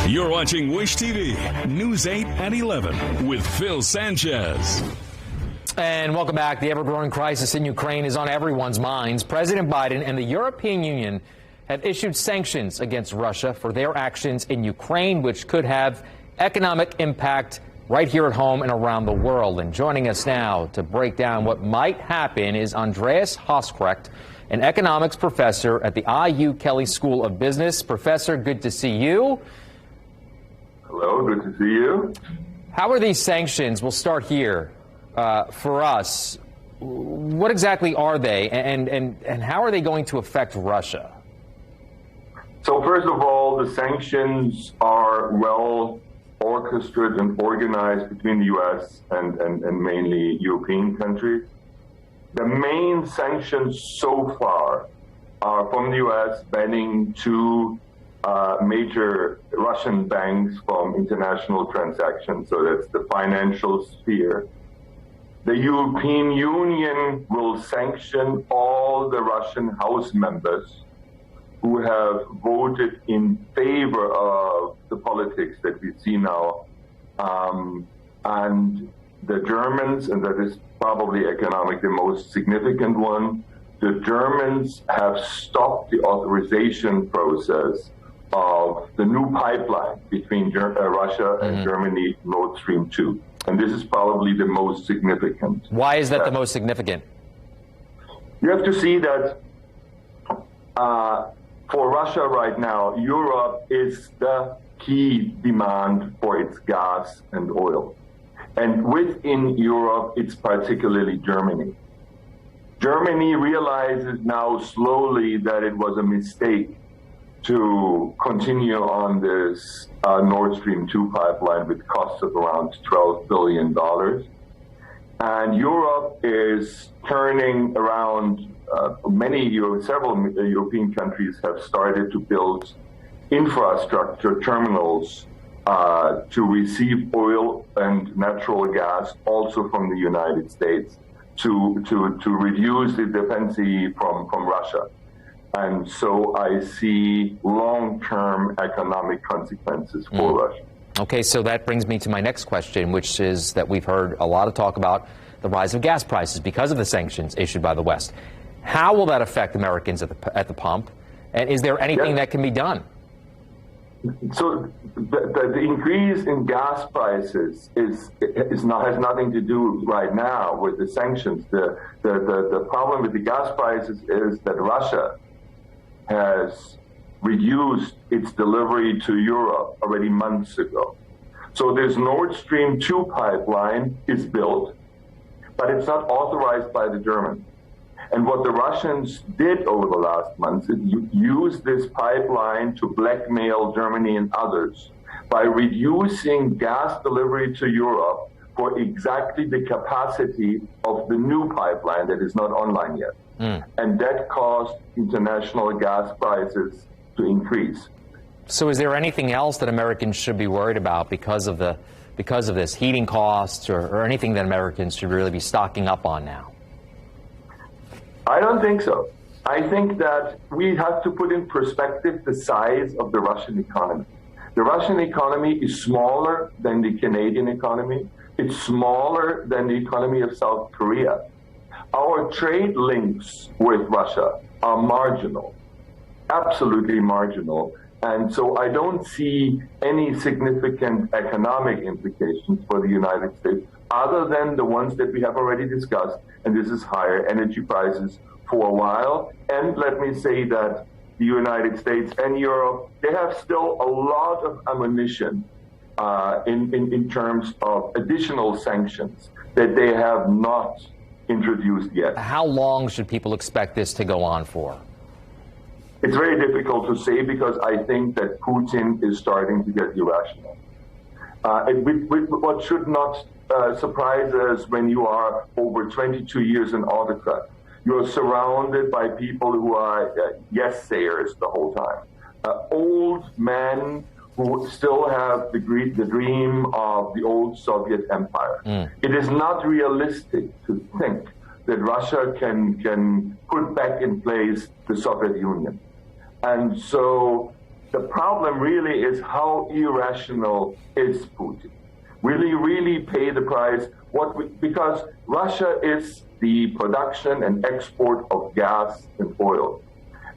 You're watching Wish TV, News 8 at 11 with Phil Sanchez. And welcome back. The ever-growing crisis in Ukraine is on everyone's minds. President Biden and the European Union have issued sanctions against Russia for their actions in Ukraine, which could have economic impact right here at home and around the world. And joining us now to break down what might happen is Andreas Hoskrecht, an economics professor at the IU Kelley School of Business. Professor, good to see you. Hello, good to see you. How are these sanctions? We'll start here. For us, what exactly are they, and how are they going to affect Russia? So first of all, the sanctions are well orchestrated and organized between the U.S. and mainly European countries. The main sanctions so far are from the U.S. banning two major Russian banks from international transactions, so that's the financial sphere. The European Union will sanction all the Russian House members who have voted in favor of the politics that we see now. And the Germans, and that is probably economically the most significant one, the Germans have stopped the authorization process of the new pipeline between Russia and Germany, Nord Stream 2. And this is probably the most significant. Why is that the most significant? You have to see that for Russia right now, Europe is the key demand for its gas and oil. And within Europe, it's particularly Germany. Germany realizes now slowly that it was a mistake to continue on this Nord Stream 2 pipeline with costs of around $12 billion. And Europe is turning around. Several European countries have started to build infrastructure terminals to receive oil and natural gas also from the United States to reduce the dependency from Russia. And so I see long-term economic consequences for Russia. Okay, so that brings me to my next question, which is that we've heard a lot of talk about the rise of gas prices because of the sanctions issued by the West. How will that affect Americans at the pump? And is there anything that can be done? So the increase in gas prices has nothing to do right now with the sanctions. The problem with the gas prices is that Russia has reduced its delivery to Europe already months ago. So this Nord Stream 2 pipeline is built, but it's not authorized by the Germans. And what the Russians did over the last months is use this pipeline to blackmail Germany and others by reducing gas delivery to Europe for exactly the capacity of the new pipeline that is not online yet. And that caused international gas prices to increase. So is there anything else that Americans should be worried about because of this, heating costs or anything that Americans should really be stocking up on now? I don't think so. I think that we have to put in perspective the size of the Russian economy. The Russian economy is smaller than the Canadian economy. It's smaller than the economy of South Korea. Our trade links with Russia are marginal, absolutely marginal. And so I don't see any significant economic implications for the United States other than the ones that we have already discussed, and this is higher energy prices for a while. And let me say that the United States and Europe, they have still a lot of ammunition in terms of additional sanctions that they have not introduced yet. How long should people expect this to go on for? It's very difficult to say because I think that Putin is starting to get irrational. What should not surprise us when you are over 22 years an autocrat. You're surrounded by people who are yes-sayers the whole time. Old men who still have the dream of the old Soviet empire. It is not realistic to think that Russia can put back in place the Soviet Union. And so the problem really is how irrational is Putin? Will he really pay the price? Because Russia is the production and export of gas and oil.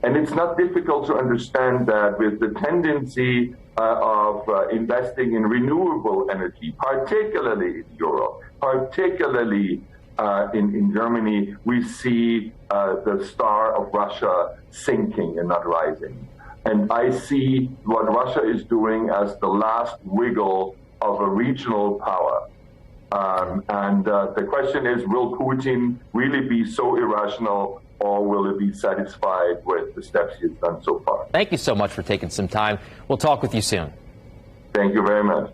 And it's not difficult to understand that with the tendency of investing in renewable energy, particularly in Europe, particularly in Germany, we see the star of Russia sinking and not rising. And I see what Russia is doing as the last wiggle of a regional power. The question is, will Putin really be so irrational, or will he be satisfied with the steps he's done so far? Thank you so much for taking some time. We'll talk with you soon. Thank you very much.